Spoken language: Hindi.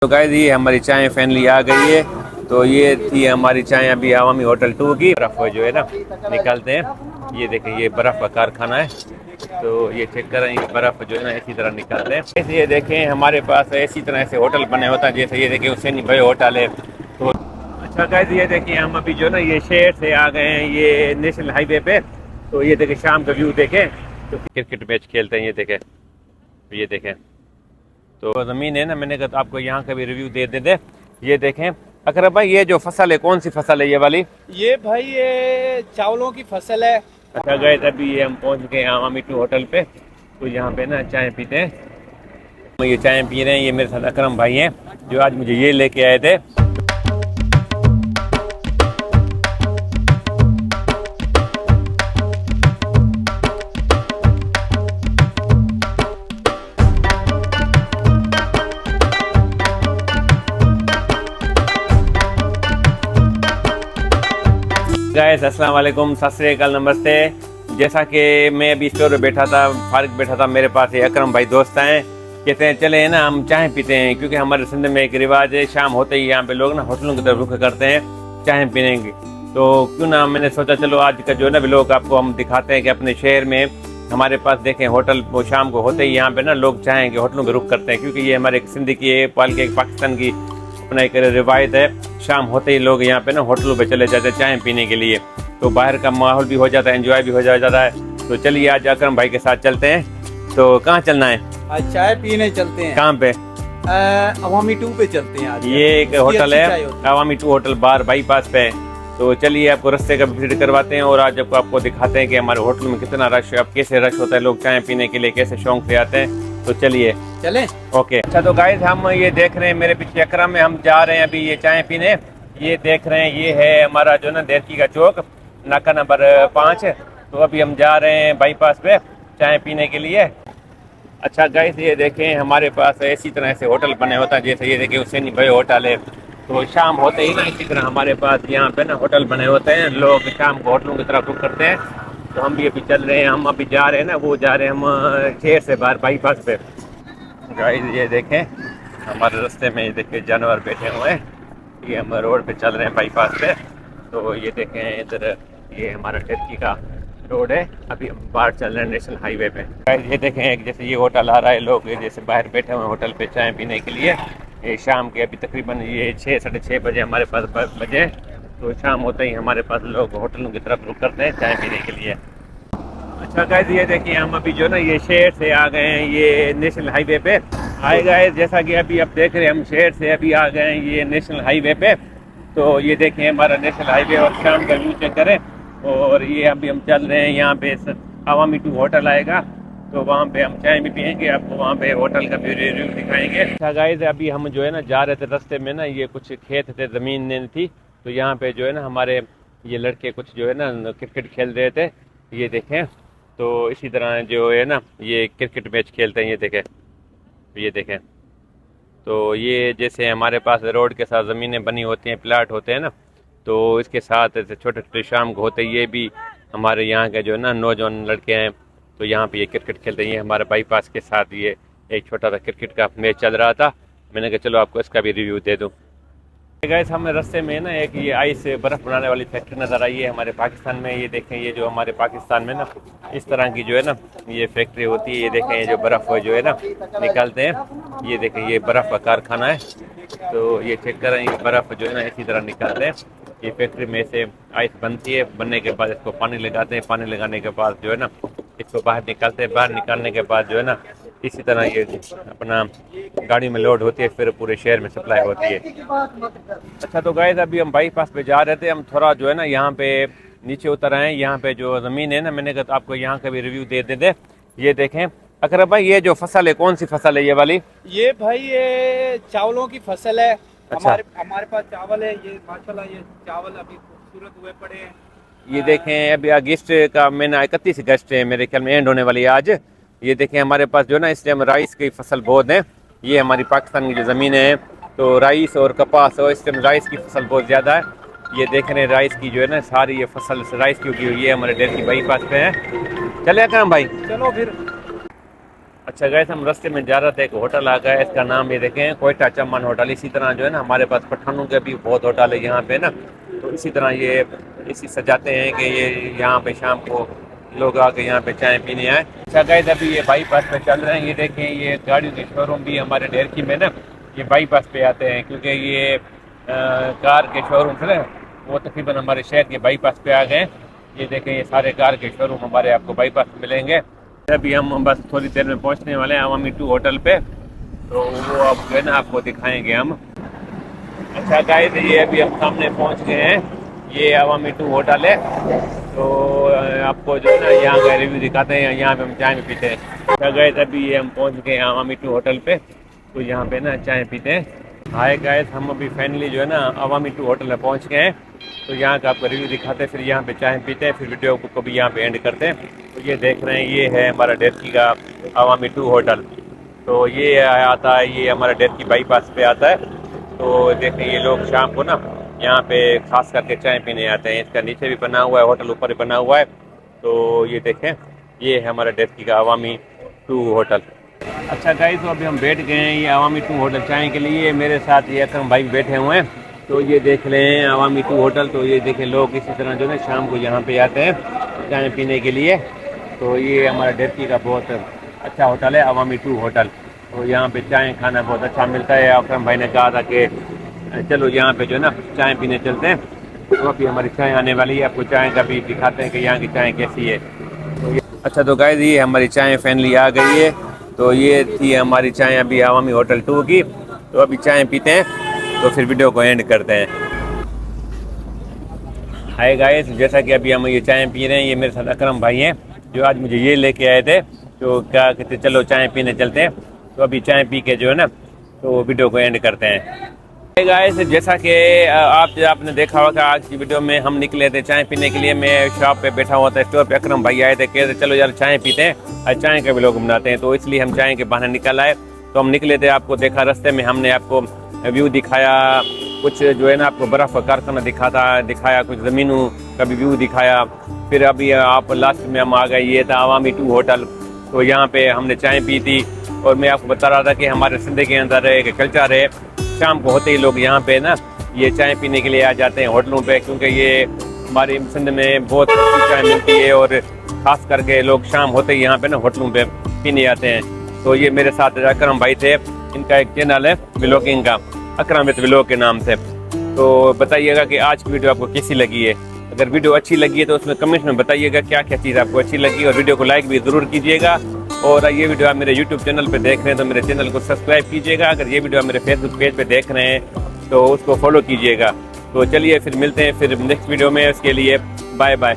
तो गाइस ये हमारी चाय फाइनली आ गई है। तो ये थी हमारी चाय अभी अवामी होटल 2 की बर्फ़ जो है ना निकालते हैं। ये देखें ये बर्फ़ का कारखाना है। तो ये चेक करें, ये बर्फ़ जो है ना इसी तरह निकालते हैं। ऐसे ये देखें हमारे पास इसी तरह से होटल बने होता है, जैसे ये देखें हुसैनी भाई होटल है। तो अच्छा गाइस ये देखिए हम अभी जो है ना ये शहर से आ गए हैं, ये नेशनल हाईवे पे। तो ये देखें शाम का व्यू देखें, तो क्रिकेट मैच खेलते हैं। ये देखें तो ज़मीन है ना, मैंने कहा तो आपको यहाँ का भी रिव्यू दे देते। ये देखें अकरम भाई, ये जो फसल है कौन सी फसल है ये वाली? ये भाई ये चावलों की फसल है। अच्छा गए अभी ये हम पहुँच गए अवामी 2 होटल पे। तो यहाँ पे ना चाय पीते हैं। ये चाय पी रहे हैं, ये मेरे साथ अकरम भाई हैं जो आज मुझे ये लेके आए थे। गाइस अस्सलाम वालेकुम, सत श्री अकाल, नमस्ते। जैसा कि मैं अभी स्टोर में बैठा था, फारिग बैठा था, मेरे पास ये अकरम भाई दोस्त हैं। कहते हैं चले ना हम चाय पीते हैं, क्योंकि हमारे सिंध में एक रिवाज है, शाम होते ही यहाँ पे लोग ना होटलों की तरफ रुख करते हैं चाय पीने की। तो क्यों ना मैंने सोचा चलो आज का जो है ना व्लॉग आपको हम दिखाते हैं कि अपने शहर में हमारे पास देखें होटल, वो शाम को होते ही यहाँ पे ना लोग चाय के होटलों के रुख करते हैं, क्योंकि ये हमारे एक सिंध की है, पाकिस्तान की अपना एक रिवायत है। शाम होते ही लोग यहाँ पे ना होटलों पे चले जाते हैं चाय पीने के लिए। तो बाहर का माहौल भी हो जाता है, एंजॉय भी हो जाता है। तो चलिए आज अकरम भाई के साथ चलते हैं। तो कहाँ चलना है? आज चाय पीने चलते हैं। कहाँ पे? अवामी 2 पे चलते हैं आज। ये एक होटल है अवामी 2 होटल बार बाईपास पे है। तो चलिए आपको रास्ते का विजिट करवाते हैं और आज आपको दिखाते हैं कि हमारे होटल में कितना रश है, अब कैसे रश होता है, लोग चाय पीने के लिए कैसे शौक से आते हैं। तो चलिए चलें। ओके। अच्छा तो गाइस हम ये देख रहे हैं मेरे पीछे अकरम में, हम जा रहे हैं अभी ये चाय पीने। ये देख रहे हैं ये है हमारा जो ना देरकी का चौक, नाका नंबर 5। तो अभी हम जा रहे हैं बाईपास पे चाय पीने के लिए। अच्छा गाइस ये देखें हमारे पास इसी तरह से होटल बने होता है, जैसे ये देखें हुसैनी भाई होटल है। तो शाम होते ही ना इसी तरह हमारे पास यहाँ पे ना होटल बने होते हैं, लोग शाम को होटलों की तरफ रुख करते हैं। तो हम भी अभी चल रहे हैं, हम अभी जा रहे हैं ना, वो जा रहे हैं हम शहर से बाहर बाईपास पे। गाइस ये देखें हमारे रास्ते में ये देखें जानवर बैठे हुए हैं, ये हम रोड पे चल रहे हैं बाईपास पे। तो ये देखें इधर ये हमारा टर्की का रोड है, अभी हम बाहर चल रहे हैं नेशनल हाईवे पे। गाइस ये देखें एक जैसे ये होटल आ रहा है, लोग जैसे बाहर बैठे हुए हैं होटल पे चाय पीने के लिए। ये शाम के अभी तकरीबन ये 6 साढ़े 6 बजे हमारे पास बजे। तो शाम होते ही हमारे पास लोग होटलों की तरफ रुख करते हैं चाय पीने के लिए। अच्छा गाइस ये देखिए हम अभी जो ना ये शहर से आ गए हैं, ये नेशनल हाईवे पे आए गए। जैसा कि अभी आप देख रहे हैं हम शहर से अभी आ गए हैं ये नेशनल हाईवे पे। तो ये देखें हमारा नेशनल हाईवे और शाम का व्यू चेक करें। और ये अभी हम चल रहे हैं यहाँ पे अवामी 2 होटल आएगा, तो वहाँ पे हम चाय भी पियेंगे, आपको वहाँ पे होटल का भी रिव्यू दिखाएंगे। अच्छा गाइस अभी हम जो है ना जा रहे थे, रास्ते में ना ये कुछ खेत थे, ज़मीन नहीं थी। तो यहाँ पे जो है ना हमारे ये लड़के कुछ जो है ना क्रिकेट खेल रहे थे, ये देखें। तो इसी तरह जो है ना ये क्रिकेट मैच खेलते हैं, ये देखें। तो ये जैसे हमारे पास रोड के साथ ज़मीनें बनी होती हैं, प्लाट होते हैं ना, तो इसके साथ ऐसे छोटे छोटे शाम को होते हैं। ये भी हमारे यहाँ के जो है ना नौजवान लड़के हैं, तो यहाँ पे ये क्रिकेट खेलते हैं। ये हमारे बाईपास के साथ ये एक छोटा सा क्रिकेट का मैच चल रहा था, मैंने कहा चलो आपको इसका भी रिव्यू दे दूँ। गाइस हमें रास्ते में ना एक ये आइस बर्फ़ बनाने वाली फैक्ट्री नज़र आई है हमारे पाकिस्तान में। ये देखें ये जो हमारे पाकिस्तान में ना इस तरह की जो है ना ये फैक्ट्री होती है। ये देखें ये जो बर्फ़ जो है ना निकालते हैं, ये देखें ये बर्फ़ का कारखाना है। तो ये चेक करें, ये बर्फ़ जो है ना इसी तरह निकालते हैं। ये फैक्ट्री में से आइस बनती है, बनने के बाद इसको पानी लगाते हैं, पानी लगाने के बाद जो है ना इसको बाहर निकालते हैं। बाहर निकालने के बाद जो है ना इसी तरह ये अपना गाड़ी में लोड होती है, फिर पूरे शहर में सप्लाई होती है। अच्छा तो गाइस अभी हम बाईपास पे जा रहे थे, हम थोड़ा जो है ना यहाँ पे नीचे उतर आए हैं। यहाँ पे जो ज़मीन है ना, मैंने कहा तो आपको यहाँ का भी रिव्यू दे देते। ये देखें अकरम भाई, ये जो फसल है कौन सी फसल है ये वाली? ये भाई ये चावलों की फसल है। अच्छा। हमारे पास चावल है, ये माशाल्लाह ये चावल अभी खूबसूरत हुए पड़े हैं। ये देखें अभी अगस्त का महीना 31 अगस्त है मेरे ख्याल में एंड होने वाली है आज। ये देखें हमारे पास जो है ना इस टाइम राइस की फसल बहुत है। ये हमारी पाकिस्तान की जो ज़मीन है, तो राइस और कपास, और इस टाइम राइस की फसल बहुत ज़्यादा है। ये देख रहे हैं राइस की जो है ना सारी ये फसल राइस की उगी हुई है, हमारे डेयर की बाईपास पे है। चले अकरम भाई? चलो फिर। अच्छा गाइस, हम रास्ते में जा रहे थे, एक होटल आ गया, इसका नाम ये देखें कोयटा चमन होटल। इसी तरह जो है ना हमारे पास पठानों के भी बहुत होटल है यहाँ पे ना, तो इसी तरह ये इसी सजाते हैं कि ये यहाँ पे शाम को लोग आके यहाँ पे चाय पीने आए। अच्छा गाइस, अभी ये बाईपास पे चल रहे हैं, ये देखें ये गाड़ियों के शोरूम भी हमारे ढेरकी में ना ये बाईपास पे आते हैं, क्योंकि ये कार के शोरूम थे ना वो तकरीबन हमारे शहर के बाईपास पे आ गए। ये देखें ये सारे कार के शोरूम हमारे आपको बाईपास पे मिलेंगे। अभी हम बस थोड़ी देर में पहुंचने वाले हैं अवामी 2 होटल पे, तो वो अब जो है ना आपको दिखाएंगे हम। अच्छा गाइस, ये अभी हम सामने पहुंच गए हैं, ये अवामी 2 होटल है, तो आपको जो है ना यहाँ का रिव्यू दिखाते हैं, यहाँ पे हम चाय में पीते हैं। अच्छा गाइस, अभी ये हम पहुंच गए हैं अवामी 2 होटल पे, तो यहाँ पे ना चाय पीते हैं। हाय गाइस, हम अभी फाइनली जो है ना अवामी 2 होटल में पहुंच गए हैं, तो यहाँ का आपको रिव्यू दिखाते हैं, फिर यहाँ पे चाय पीते हैं, फिर वीडियो को भी यहाँ पे एंड करते हैं। तो ये देख रहे हैं, ये है हमारा ढेरकी का अवामी 2 होटल। तो ये आता है, ये हमारा ढेरकी बाईपास पे आता है। तो देखें ये लोग शाम को ना यहाँ पे खास करके चाय पीने आते हैं। इसका नीचे भी बना हुआ है होटल, ऊपर भी बना हुआ है। तो ये देखें, ये है हमारा ढेरकी का अवामी 2 होटल। अच्छा गाइस, तो अभी हम बैठ गए हैं ये अवामी 2 होटल चाय के लिए। मेरे साथ ये अकरम भाई बैठे हुए हैं, तो ये देख लें अवामी 2 होटल। तो ये देखें लोग इसी तरह जो है शाम को यहाँ पे आते हैं चाय पीने के लिए। तो ये हमारा ढेरकी का बहुत अच्छा होटल है अवामी 2 होटल। तो यहाँ पे चाय खाना बहुत अच्छा मिलता है। अकरम भाई ने कहा था कि चलो यहाँ पे जो है ना चाय पीने चलते हैं, तो अभी हमारी चाय आने वाली है, आपको चाय का भी दिखाते हैं कि यहाँ की चाय कैसी है। तो अच्छा, तो गाइस ये हमारी चाय फाइनली आ गई है। तो ये थी हमारी चाय अभी अवामी होटल 2 की। तो अभी चाय पीते हैं, तो फिर वीडियो को एंड करते हैं। हाय गाइस, जैसा कि अभी हम ये चाय पी रहे हैं, ये मेरे साथ अकरम भाई हैं जो आज मुझे ये लेके आए थे। तो क्या कहते चलो चाय पीने चलते हैं। तो अभी चाय पी के जो है ना तो वीडियो को एंड करते हैं। हाय गाइस, जैसा कि आपने देखा होगा आज की वीडियो में हम निकले थे चाय पीने के लिए। मैं शॉप पे बैठा हुआ था, स्टोर पे अकरम भाई आए थे, कहते चलो यार चाय पीते हैं, आज चाय का व्लॉग बनाते हैं। तो इसलिए हम चाय के बहाने निकल आए। तो हम निकले थे, आपको देखा रास्ते में हमने आपको व्यू दिखाया, कुछ जो है ना आपको बर्फ़ का कारखाना दिखाया, कुछ ज़मीनों का भी व्यू दिखाया। फिर अभी आप लास्ट में हम आ गए, ये था अवामी 2 होटल। तो यहाँ पे हमने चाय पी थी, और मैं आपको बता रहा था कि हमारे सिंध के अंदर एक कल्चर है, शाम को होते ही लोग यहाँ पे ना ये चाय पीने के लिए आ जाते हैं होटलों पे, क्योंकि ये हमारे सिंध में बहुत अच्छी चाय मिलती है, और ख़ास करके लोग शाम होते ही यहाँ पे ना होटलों पे पीने आते हैं। तो ये मेरे साथ अकरम भाई थे, इनका एक चैनल है व्लॉगिंग का, अकरम विद व्लॉग के नाम से। तो बताइएगा कि आज की वीडियो आपको कैसी लगी है। अगर वीडियो अच्छी लगी है तो उसमें कमेंट में बताइएगा क्या क्या चीज़ आपको अच्छी लगी, और वीडियो को लाइक भी ज़रूर कीजिएगा। और ये वीडियो आप मेरे YouTube चैनल पे देख रहे हैं तो मेरे चैनल को सब्सक्राइब कीजिएगा। अगर ये वीडियो आप मेरे Facebook पेज पे देख रहे हैं तो उसको फॉलो कीजिएगा। तो चलिए फिर मिलते हैं फिर नेक्स्ट वीडियो में, उसके लिए बाय बाय।